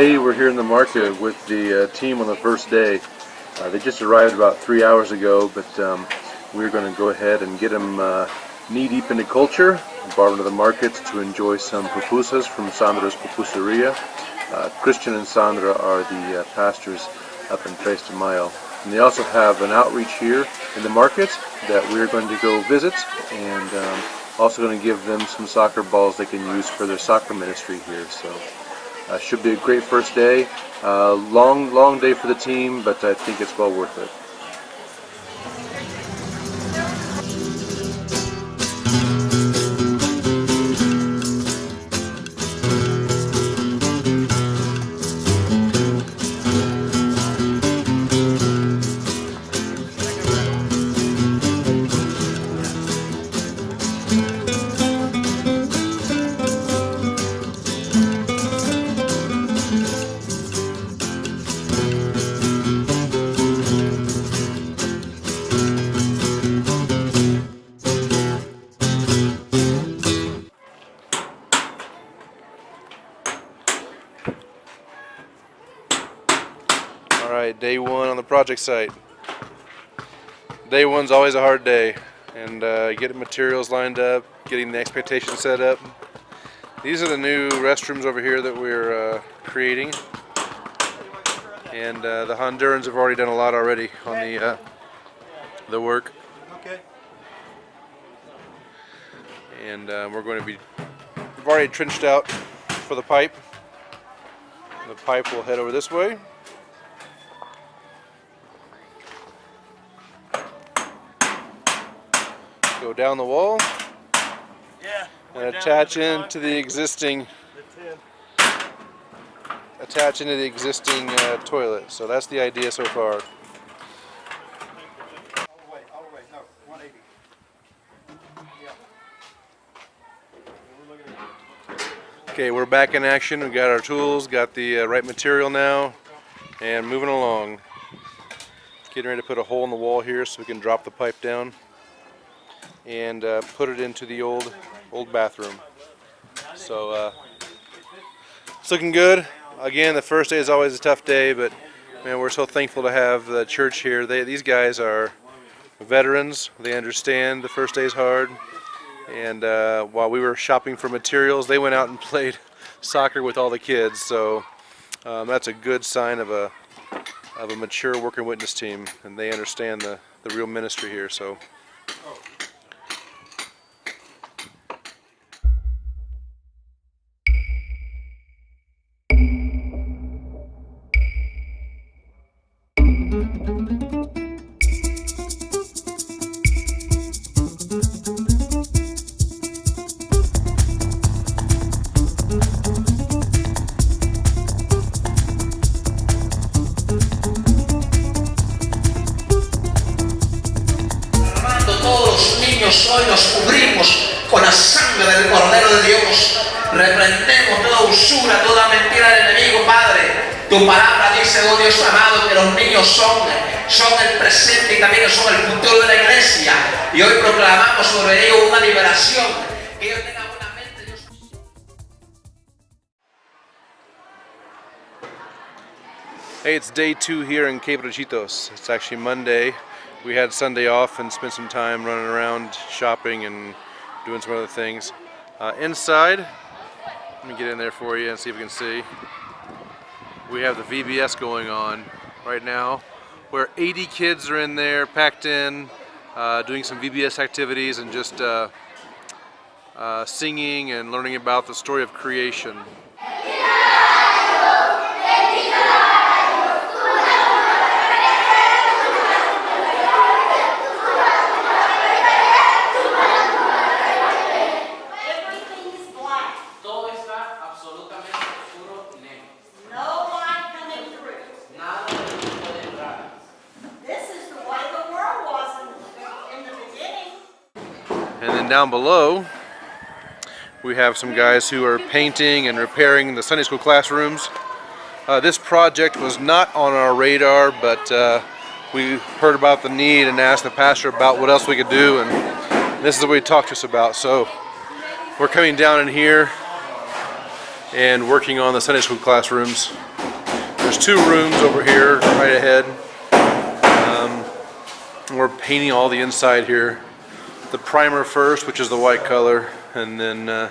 Today we're here in the market with the team on the first day. They just arrived about 3 hours ago, but we're going to go ahead and get them knee-deep into culture, bar them to the markets to enjoy some pupusas from Sandra's Pupuseria. Christian and Sandra are the pastors up in Tres de Mayo. And they also have an outreach here in the market that we're going to go visit, and also going to give them some soccer balls they can use for their soccer ministry here. So should be a great first day. Long day for the team, but I think it's well worth it. Alright, day one on the project site. Day one's always a hard day, and getting materials lined up, getting the expectations set up. These are the new restrooms over here that we're creating, and the Hondurans have already done a lot already on the work. Okay. And we've already trenched out for the pipe. The pipe will head over this way. Go down the wall, and attach into the existing toilet. So that's the idea so far. Okay, we're back in action. We got our tools, got the right material now, and moving along. Getting ready to put a hole in the wall here so we can drop the pipe down and put it into the old bathroom. So it's looking good. Again, the first day is always a tough day, but man, we're so thankful to have the church here. These guys are veterans. They understand the first day is hard. And while we were shopping for materials, they went out and played soccer with all the kids. So that's a good sign of a mature working witness team, and they understand the real ministry here. So. Hoy nos cubrimos con la sangre del Cordero de Dios. Reprendemos toda usura, toda mentira del enemigo, Padre. Tu palabra dice, oh Dios amado, que los niños son el presente y también son el futuro de la iglesia. Y hoy proclamamos sobre ellos una liberación. Que ellos tengan una mente. Hey, it's day 2 here in Quebraditos. It's actually Monday. We had Sunday off and spent some time running around shopping and doing some other things. Inside, let me get in there for you and see if you can see. We have the VBS going on right now, where 80 kids are in there, packed in, doing some VBS activities and just singing and learning about the story of creation. And then down below, we have some guys who are painting and repairing the Sunday school classrooms. This project was not on our radar, but we heard about the need and asked the pastor about what else we could do, and this is what he talked to us about. So we're coming down in here and working on the Sunday school classrooms. There's 2 rooms over here right ahead. We're painting all the inside here. The primer first, which is the white color, and then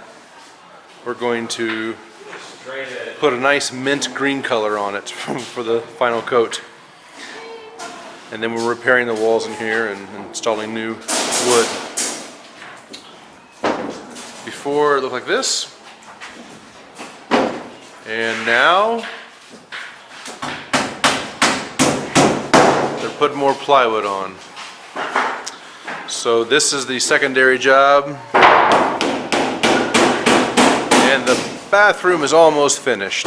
we're going to put a nice mint green color on it for the final coat. And then we're repairing the walls in here and installing new wood. Before it looked like this, and now they're putting more plywood on. So this is the secondary job, and the bathroom is almost finished.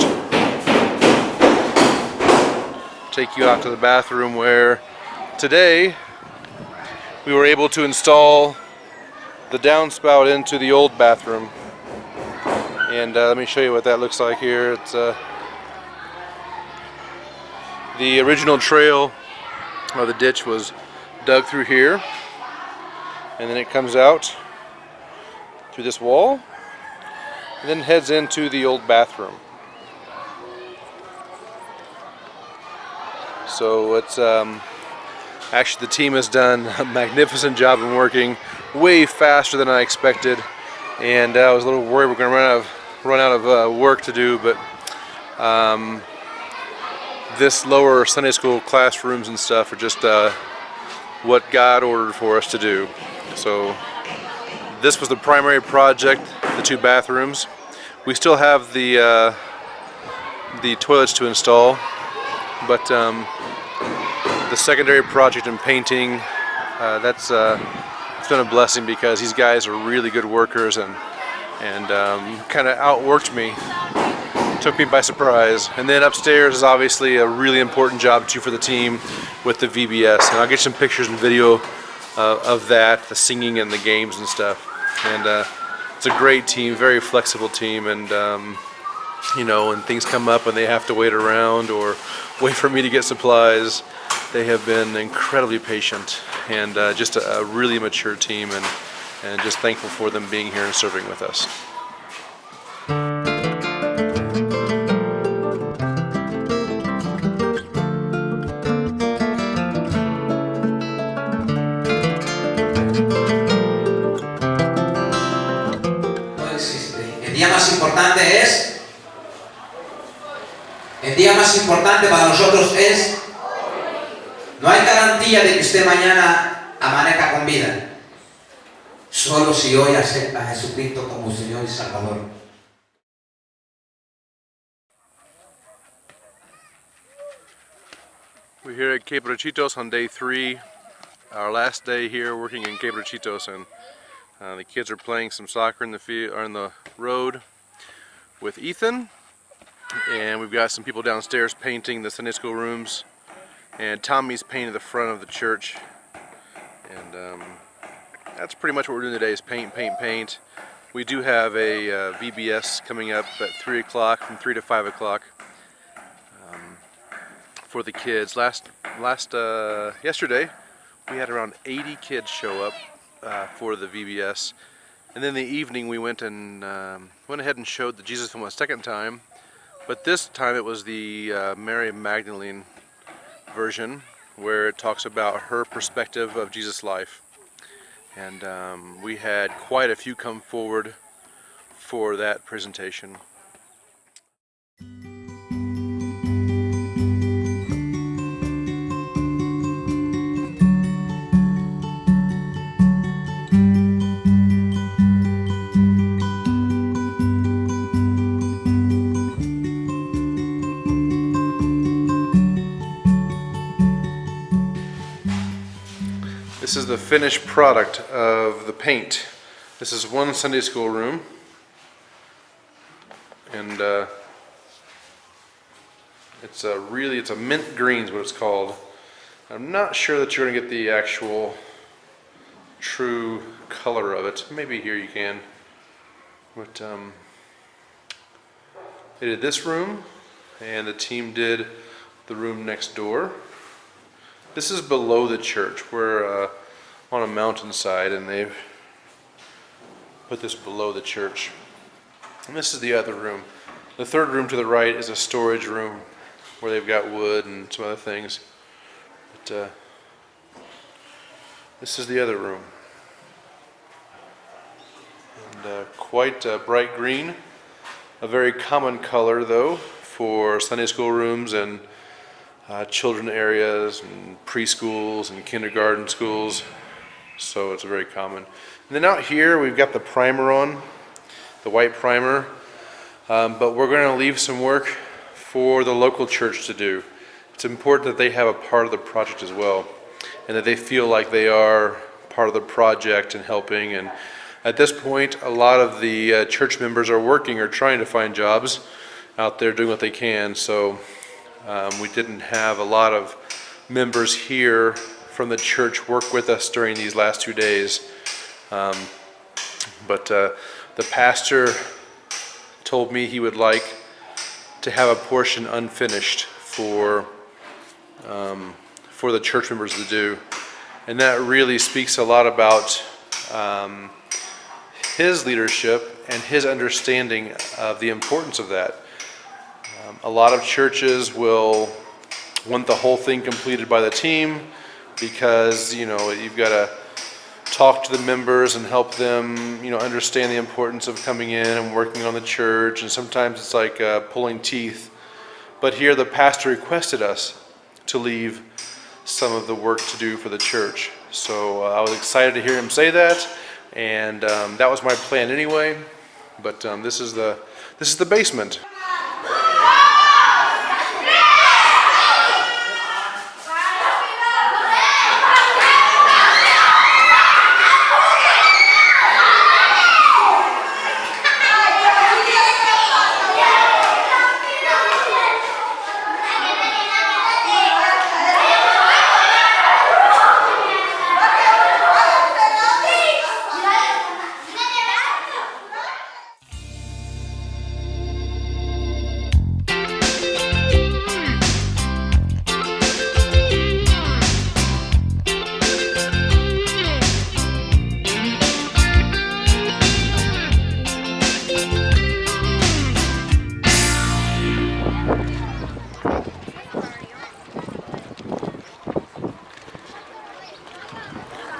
Take you out to the bathroom where today we were able to install the downspout into the old bathroom. And let me show you what that looks like here. It's the original trail of the ditch was dug through here, and then it comes out through this wall and then heads into the old bathroom. So it's actually, the team has done a magnificent job in working way faster than I expected, and I was a little worried we're going to run out of work to do, but this lower Sunday school classrooms and stuff are just what God ordered for us to do. So this was the primary project, the 2 bathrooms. We still have the toilets to install, but the secondary project in painting, it's been a blessing because these guys are really good workers and kind of outworked me, took me by surprise. And then upstairs is obviously a really important job too for the team with the VBS, and I'll get some pictures and video of that, the singing and the games and stuff. And it's a great team, very flexible team, and you know, when things come up and they have to wait around or wait for me to get supplies, they have been incredibly patient, and just a really mature team, and just thankful for them being here and serving with us. El día más importante para nosotros es, no hay garantía de que usted mañana amanezca con vida, solo si hoy acepta a Jesucristo como Señor y Salvador. We're here at Quebrachitos on day 3, our last day here working in Quebrachitos, and the kids are playing some soccer in the field or in the road with Ethan, and we've got some people downstairs painting the Sunday school rooms, and Tommy's painting the front of the church, and that's pretty much what we're doing today, is paint, paint, paint. We do have a VBS coming up at 3 o'clock, from 3 to 5 o'clock. For the kids. Yesterday we had around 80 kids show up for the VBS, and then in the evening we went ahead and showed the Jesus film a second time, but this time it was the Mary Magdalene version, where it talks about her perspective of Jesus' life, and we had quite a few come forward for that presentation. This is the finished product of the paint. This is one Sunday school room, and it's a mint green is what it's called. I'm not sure that you're going to get the actual true color of it. Maybe here you can. But they did this room, and the team did the room next door. This is below the church. We're on a mountainside, and they've put this below the church. And this is the other room. The third room to the right is a storage room where they've got wood and some other things. But this is the other room. And quite bright green. A very common color though for Sunday school rooms and children areas and preschools and kindergarten schools. So it's very common. And then out here we've got the primer on, the white primer. But we're going to leave some work for the local church to do. It's important that they have a part of the project as well, and that they feel like they are part of the project and helping. And at this point, a lot of the church members are working or trying to find jobs out there doing what they can. So we didn't have a lot of members here from the church work with us during these last 2 days. But the pastor told me he would like to have a portion unfinished for the church members to do, and that really speaks a lot about his leadership and his understanding of the importance of that. A lot of churches will want the whole thing completed by the team because you've got to talk to the members and help them, understand the importance of coming in and working on the church. And sometimes it's like pulling teeth. But here the pastor requested us to leave some of the work to do for the church. So I was excited to hear him say that, and that was my plan anyway. But this is the basement.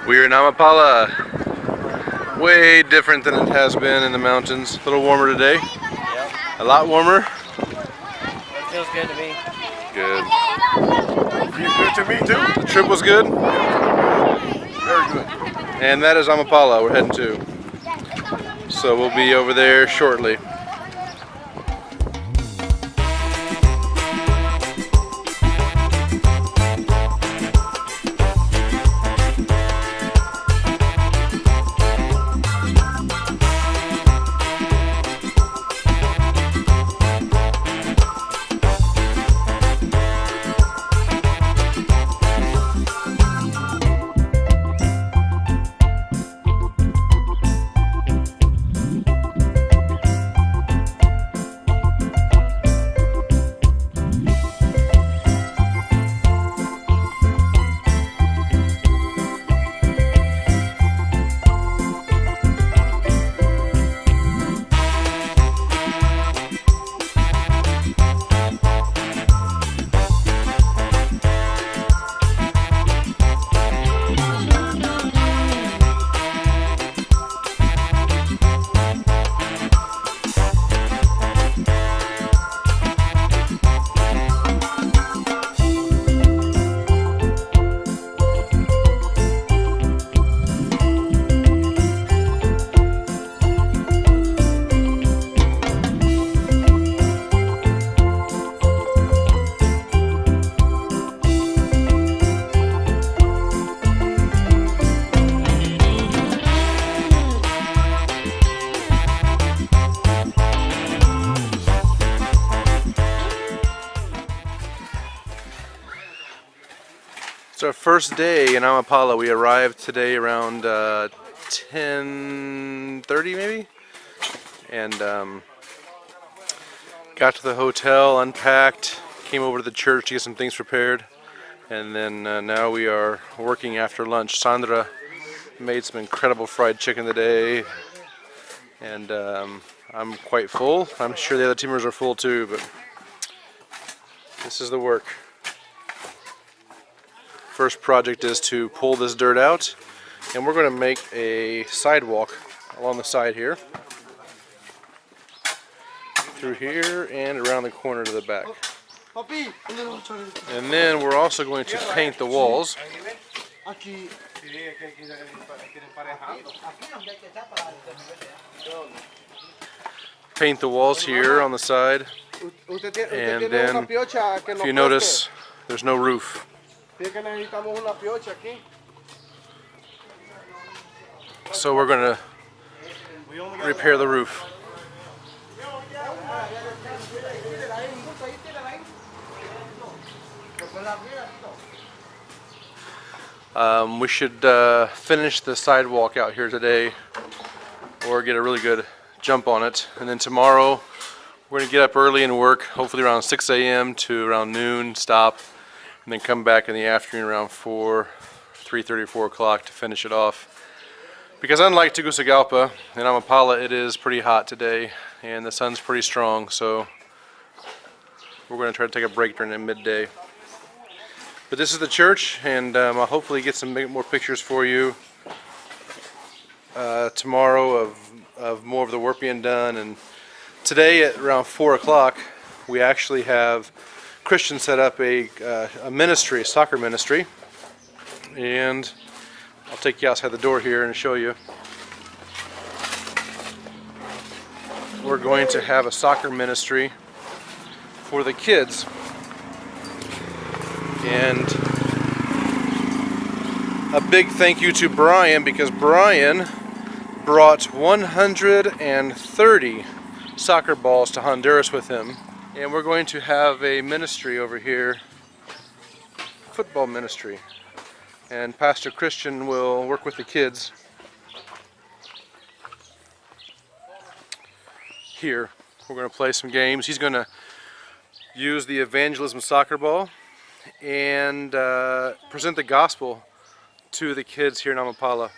We're in Amapala. Way different than it has been in the mountains. A little warmer today. Yep. A lot warmer. It feels good to me. Good. Feels good to me too. The trip was good. Very good. And that is Amapala we're heading to. So we'll be over there shortly. It's our first day in Amapala. We arrived today around 10:30 maybe, and got to the hotel, unpacked, came over to the church to get some things prepared, and then now we are working after lunch. Sandra made some incredible fried chicken today, and I'm quite full. I'm sure the other teamers are full too, but this is the work. First project is to pull this dirt out, and we're going to make a sidewalk along the side here, through here and around the corner to the back. And then we're also going to paint the walls. Paint the walls here on the side, and then if you notice, there's no roof. So we're going to repair the roof. We should finish the sidewalk out here today, or get a really good jump on it, and then tomorrow we're going to get up early and work, hopefully around 6 a.m. to around noon, stop, and then come back in the afternoon around 3:30, 4 o'clock to finish it off. Because unlike Tegucigalpa and Amapala, it is pretty hot today and the sun's pretty strong, so we're going to try to take a break during the midday. But this is the church, and I'll hopefully get some more pictures for you tomorrow of more of the work being done. And today at around 4 o'clock, we actually have Christian set up a ministry, a soccer ministry, and I'll take you outside the door here and show you. We're going to have a soccer ministry for the kids. And a big thank you to Brian, because Brian brought 130 soccer balls to Honduras with him. And we're going to have a ministry over here, football ministry. And Pastor Christian will work with the kids here. We're going to play some games. He's going to use the evangelism soccer ball and present the gospel to the kids here in Amapala.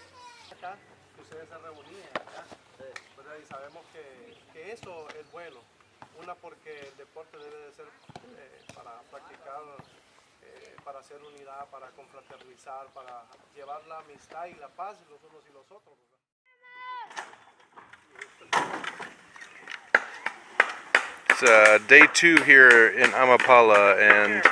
Para hacer unidad, para confraternizar, para llevar la amistad y la paz los unos y los otros. It's day 2 here in Amapala, and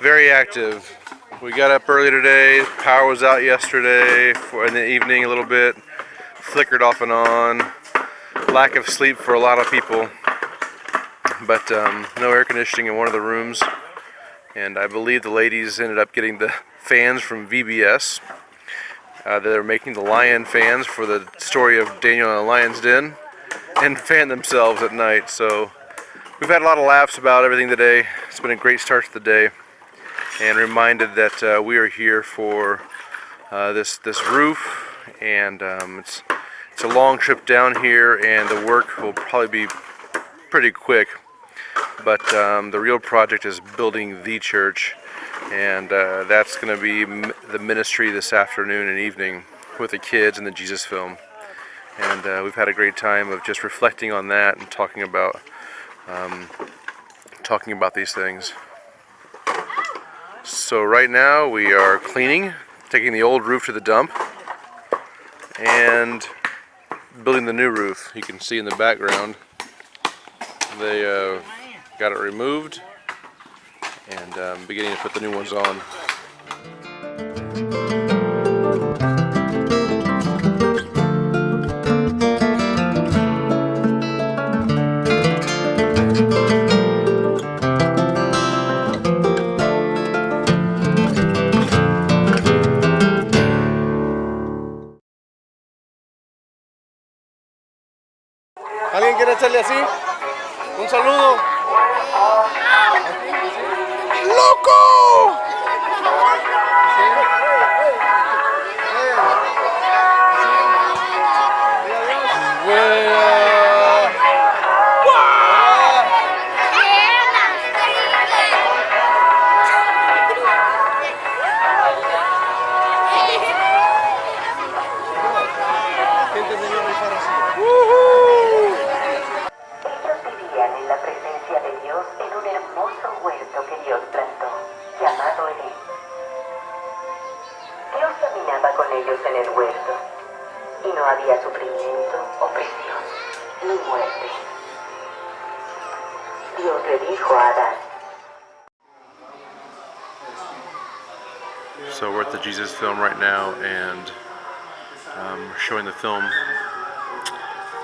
very active. We got up early today. Power was out yesterday in the evening a little bit, flickered off and on. Lack of sleep for a lot of people, but no air conditioning in one of the rooms. And I believe the ladies ended up getting the fans from VBS. They're making the lion fans for the story of Daniel and the Lion's Den, and fan themselves at night. So we've had a lot of laughs about everything today. It's been a great start to the day, and reminded that we are here for this roof, and it's a long trip down here, and the work will probably be pretty quick. But the real project is building the church, and that's going to be the ministry this afternoon and evening with the kids and the Jesus film. And we've had a great time of just reflecting on that and talking about these things. So right now we are cleaning, taking the old roof to the dump, and building the new roof. You can see in the background they got it removed and beginning to put the new ones on. ¿Alguien quiere echarle así? Un saludo. ¡Loco! ¿Quién te enseñó a rifar así? sufrimiento, opresión y muerte. Dios le dijo a Adán. So we're at the Jesus film right now, and we're showing the film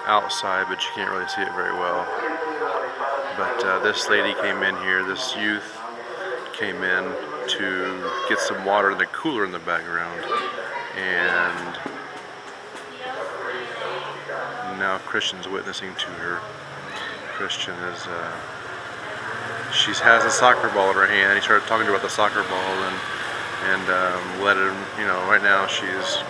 outside, but you can't really see it very well. But this lady came in here, this youth came in to get some water in the cooler in the background, and now Christian's witnessing to her. Christian is, she has a soccer ball in her hand, and he started talking to her about the soccer ball, and let him, right now she's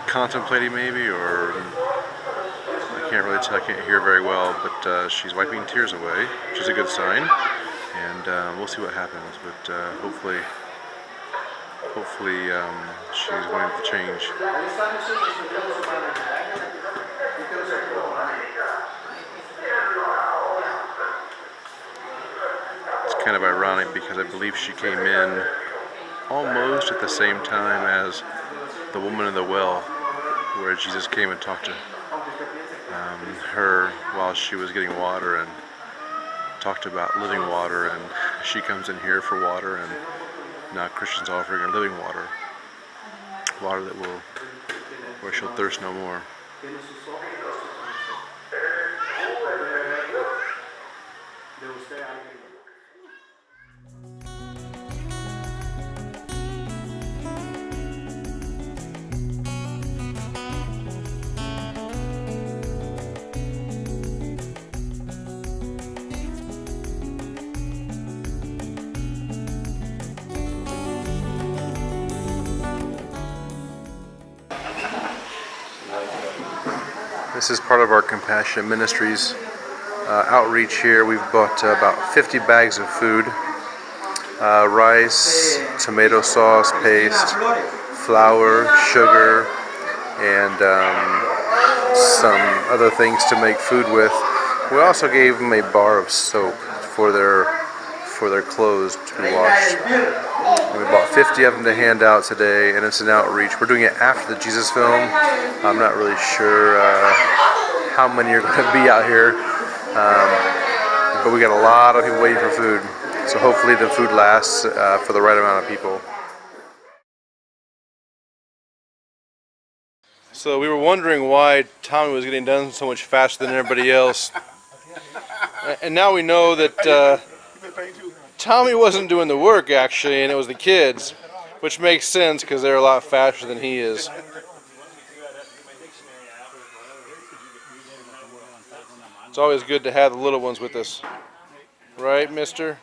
contemplating maybe, or I can't really tell, I can't hear very well, but she's wiping tears away, which is a good sign, and we'll see what happens, but hopefully she's wanting to change. It's kind of ironic because I believe she came in almost at the same time as the woman in the well, where Jesus came and talked to her while she was getting water and talked about living water, and she comes in here for water, and now Christian's offering her living water, water that will, where she'll thirst no more. This is part of our Compassion Ministries outreach here. We've bought about 50 bags of food, rice, tomato sauce paste, flour, sugar, and some other things to make food with. We also gave them a bar of soap for their clothes to be washed. And we bought 50 of them to hand out today, and it's an outreach. We're doing it after the Jesus film. I'm not really sure how many are going to be out here, but we got a lot of people waiting for food. So hopefully the food lasts for the right amount of people. So we were wondering why Tommy was getting done so much faster than everybody else. And now we know that Tommy wasn't doing the work actually, and it was the kids, which makes sense because they're a lot faster than he is. It's always good to have the little ones with us. Right, mister?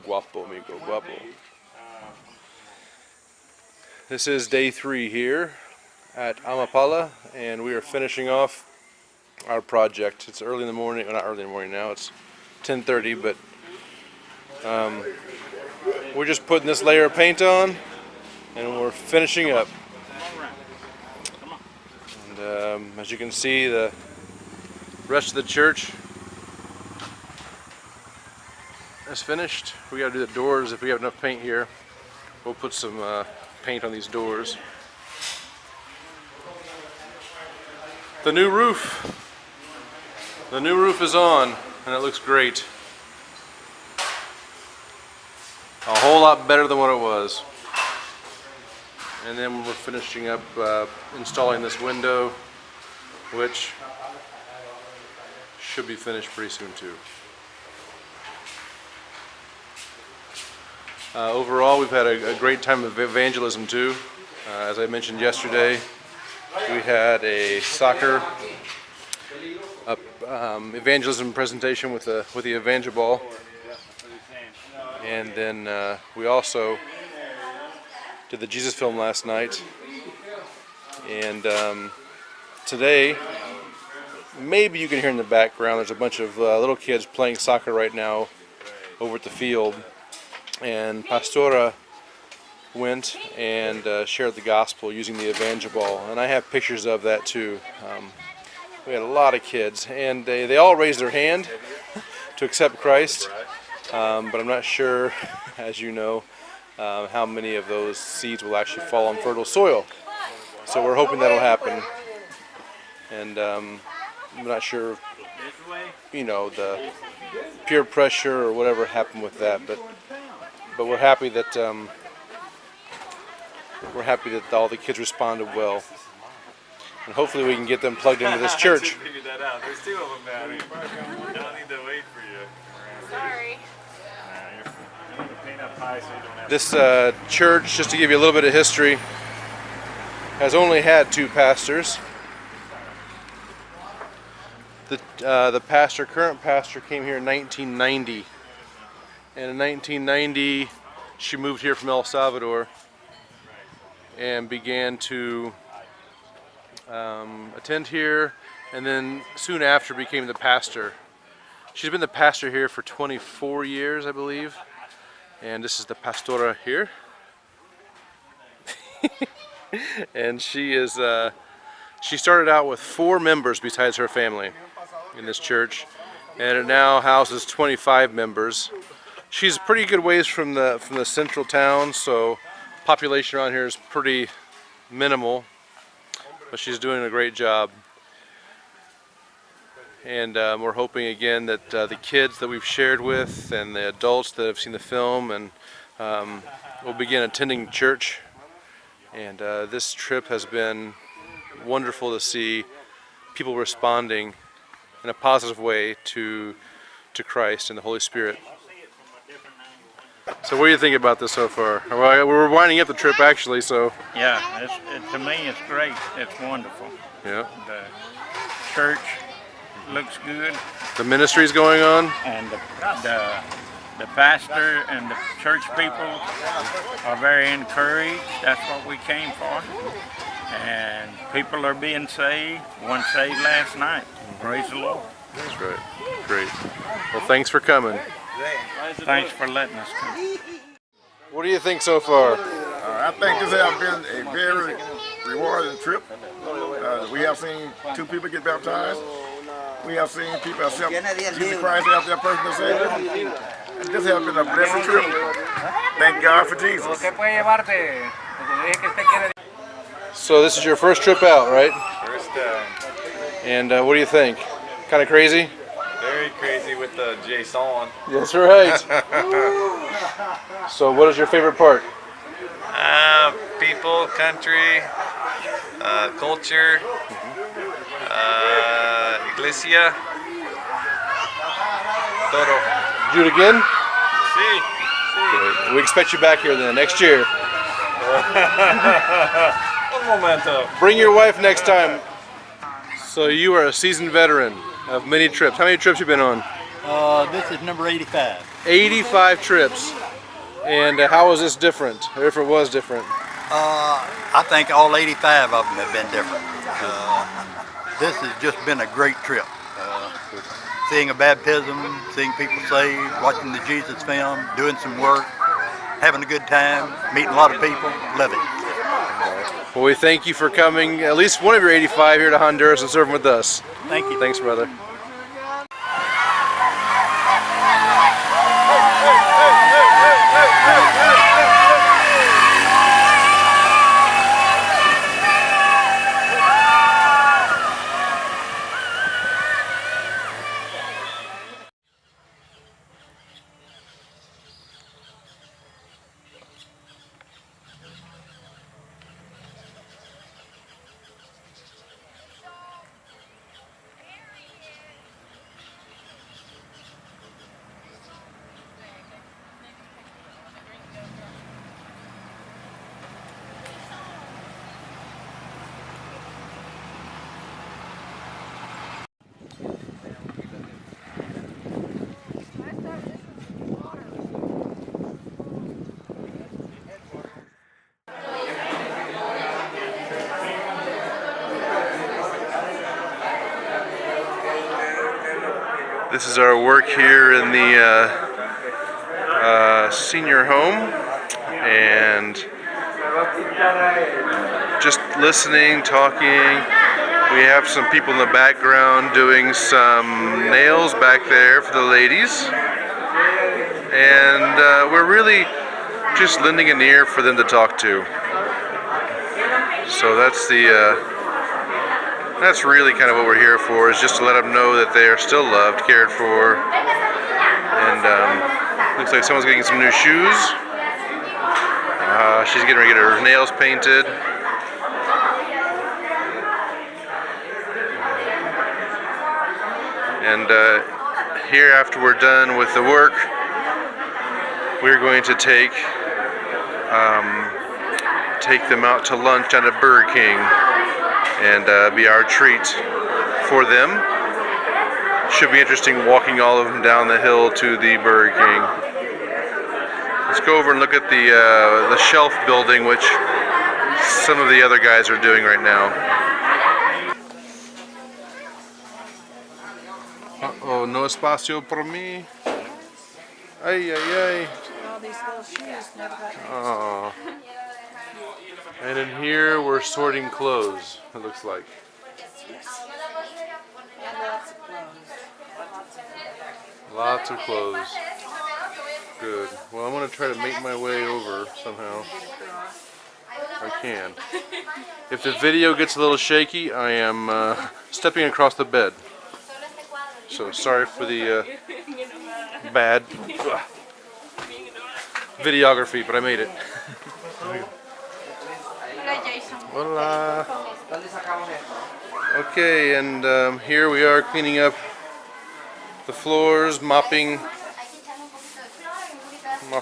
Guapo, amigo, guapo. This is day 3 here at Amapala, and we are finishing off our project. It's early in the morning, well, not early in the morning now, it's 10:30, but we're just putting this layer of paint on, and we're finishing up. And as you can see, the rest of the church is finished. We got to do the doors. If we have enough paint here, we'll put some paint on these doors. The new roof is on, and it looks great. A whole lot better than what it was. And then we're finishing up installing this window, which should be finished pretty soon too. Overall, we've had a great time of evangelism too. As I mentioned yesterday, we had a soccer evangelism presentation with the Evangel, and then we also did the Jesus film last night. And today, maybe you can hear in the background, there's a bunch of little kids playing soccer right now over at the field. And Pastora went and shared the gospel using the Evangel, and I have pictures of that too. We had a lot of kids, and they all raised their hand to accept Christ, but I'm not sure, as you know, how many of those seeds will actually fall on fertile soil. So we're hoping that'll happen. And I'm not sure, the peer pressure or whatever happened with that, but we're happy that all the kids responded well, and hopefully we can get them plugged into this church. Figured that out. There's 2 of them down here. I don't need to wait for you. Sorry. I need to paint up high so you don't have This church, just to give you a little bit of history, has only had 2 pastors. The current pastor came here in 1990, and in 1990 she moved here from El Salvador and began to attend here, and then soon after became the pastor. She's been the pastor here for 24 years, I believe, and this is the pastora here. And she started out with 4 members besides her family in this church, and it now houses 25 members. She's pretty good ways from the central town, so population around here is pretty minimal, but she's doing a great job. And we're hoping again that the kids that we've shared with and the adults that have seen the film and will begin attending church. And this trip has been wonderful to see people responding in a positive way to Christ and the Holy Spirit. So what do you think about this so far? Well, we're winding up the trip actually, so. Yeah, to me it's great. It's wonderful. Yeah. The church looks good, The ministry's going on. and the pastor and the church people are very encouraged. That's what we came for. And people are being saved. One saved last night. Praise the Lord. That's right. Great. Well, thanks for coming. Thanks for letting us come. What do you think so far? I think this has been a very rewarding trip. We have seen 2 people get baptized. We have seen people accept Jesus Christ as their personal Savior. And this has been a blessed trip. Thank God for Jesus. So this is your first trip out, right? First time. And what do you think? Kind of crazy? Very crazy with the Jason. That's right. So what is your favorite part? People, country, culture, iglesia, todo. Do it again? Sí. Great. We expect you back here then next year. Un momento. Bring your wife next time. So you are a seasoned veteran of many trips. How many trips you been on? This is number 85. 85 trips. And how was this different? Or if it was different? I think all 85 of them have been different. This has just been a great trip. Seeing a baptism, seeing people saved, watching the Jesus film, doing some work, having a good time, meeting a lot of people, love it. Well, we thank you for coming, at least one of your 85 here to Honduras and serving with us. Thank you. Thanks, brother. This is our work here in the senior home, and just listening, talking. We have some people in the background doing some nails back there for the ladies, and we're really just lending an ear for them to talk to. So that's that's really kind of what we're here for, is just to let them know that they are still loved, cared for. And looks like someone's getting some new shoes. She's getting ready to get her nails painted. And here, after we're done with the work, we're going to take them out to lunch at a Burger King, and be our treat for them. Should be interesting walking all of them down the hill to the Burger King. Let's go over and look at the shelf building, which some of the other guys are doing right now. Uh-oh, no espacio por mí. Ay, ay, ay. All these little shoes never got Oh. And in here we're sorting clothes, it looks like. Lots of clothes. Good. Well, I'm going to try to make my way over somehow. I can. If the video gets a little shaky, I am stepping across the bed. So sorry for the bad videography, but I made it. Hola. Okay, and here we are cleaning up the floors, mopping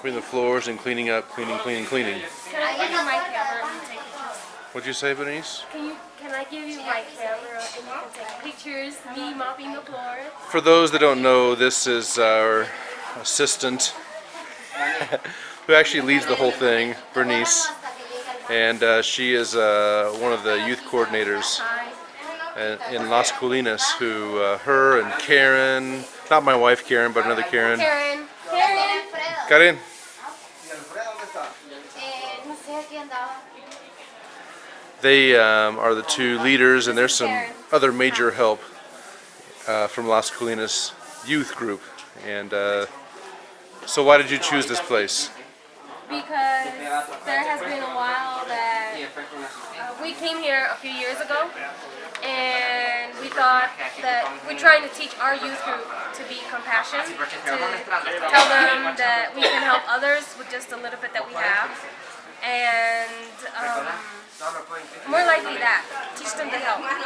the floors and cleaning up, cleaning. Can I give you my camera and take pictures? What'd you say, Bernice? Can I give you my camera and you can take pictures, me mopping the floor? For those that don't know, this is our assistant who actually leads the whole thing, Bernice. And she is one of the youth coordinators in Las Colinas, who her and Karen, not my wife Karen, but another Karen. Karen. They are the two leaders, and there's some other major help from Las Colinas youth group. And so why did you choose this place? Because there has been a while that we came here a few years ago, and we thought that we're trying to teach our youth group to be compassionate, to tell them that we can help others with just a little bit that we have, and more likely that, teach them to help and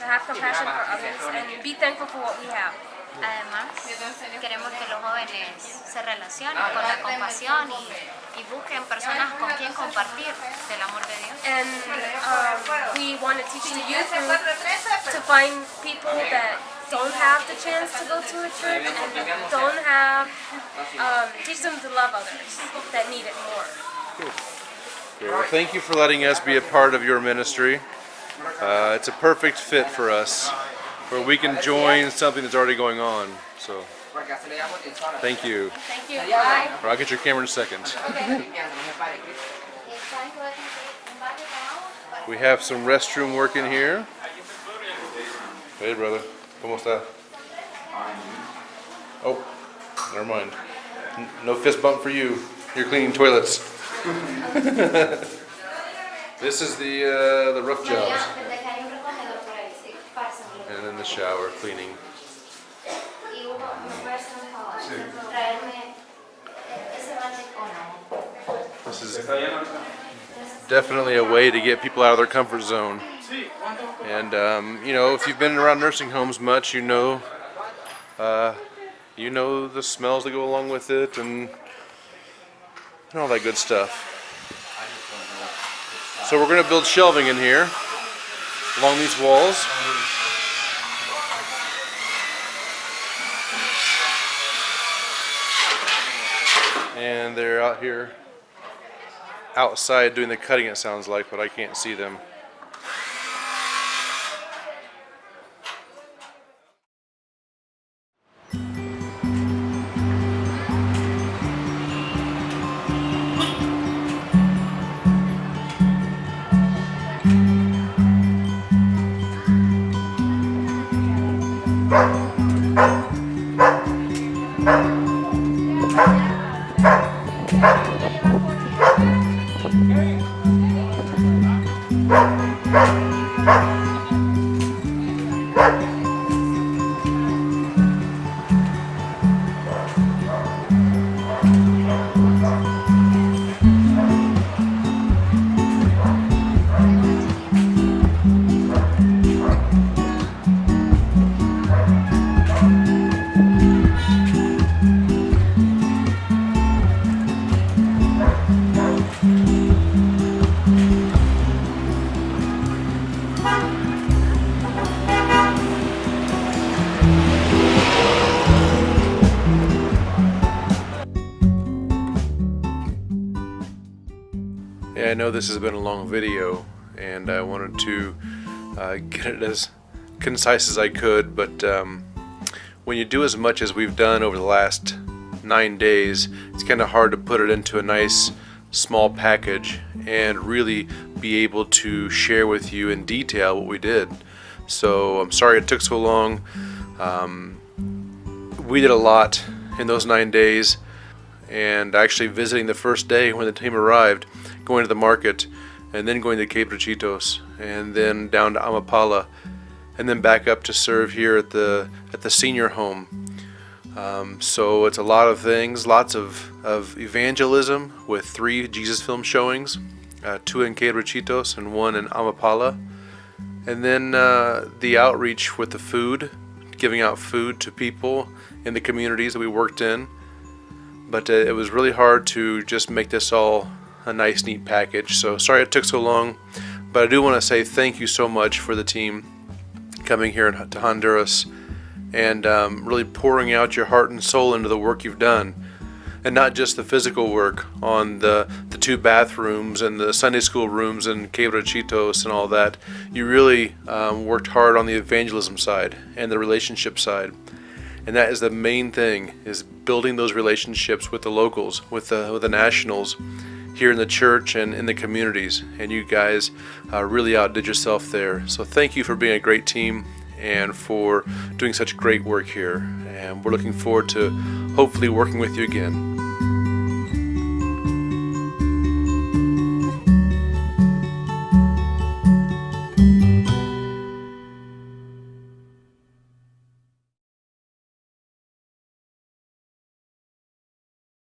to have compassion for others and be thankful for what we have. Además, queremos que los jóvenes se relacionen con la compasión y busquen personas con quien compartir del amor de Dios. And we want to teach the youth group to find people that don't have the chance to go to a church and don't have, teach them to love others that need it more. Okay, well, thank you for letting us be a part of your ministry. It's a perfect fit for us, where we can join something that's already going on. So, thank you. Thank you. Bye. Or I'll get your camera in a second. Okay. We have some restroom work in here. Hey, brother. ¿Cómo está? Oh, never mind. No fist bump for you. You're cleaning toilets. This is the rough jobs. And then the shower cleaning. This is definitely a way to get people out of their comfort zone. And you know, if you've been around nursing homes much, you know the smells that go along with it and all that good stuff. So we're going to build shelving in here along these walls. And they're out here outside doing the cutting, it sounds like, but I can't see them. Yeah, I know this has been a long video, and I wanted to get it as concise as I could, but when you do as much as we've done over the last 9 days, it's kind of hard to put it into a nice small package and really be able to share with you in detail what we did. So I'm sorry it took so long. We did a lot in those 9 days, and actually visiting the first day when the team arrived, going to the market, and then going to Quebrachitos, and then down to Amapala, and then back up to serve here at the senior home. So it's a lot of things, lots of evangelism with 3 Jesus film showings, 2 in Quebrachitos and 1 in Amapala, and then the outreach with the food, giving out food to people in the communities that we worked in. But it was really hard to just make this all a nice, neat package. So sorry it took so long, but I do want to say thank you so much for the team coming here to Honduras and really pouring out your heart and soul into the work you've done. And not just the physical work on the 2 bathrooms and the Sunday school rooms and Quebrachitos and all that. You really worked hard on the evangelism side and the relationship side. And that is the main thing, is building those relationships with the locals, with the nationals here in the church and in the communities. And you guys really outdid yourself there. So thank you for being a great team and for doing such great work here. And we're looking forward to hopefully working with you again.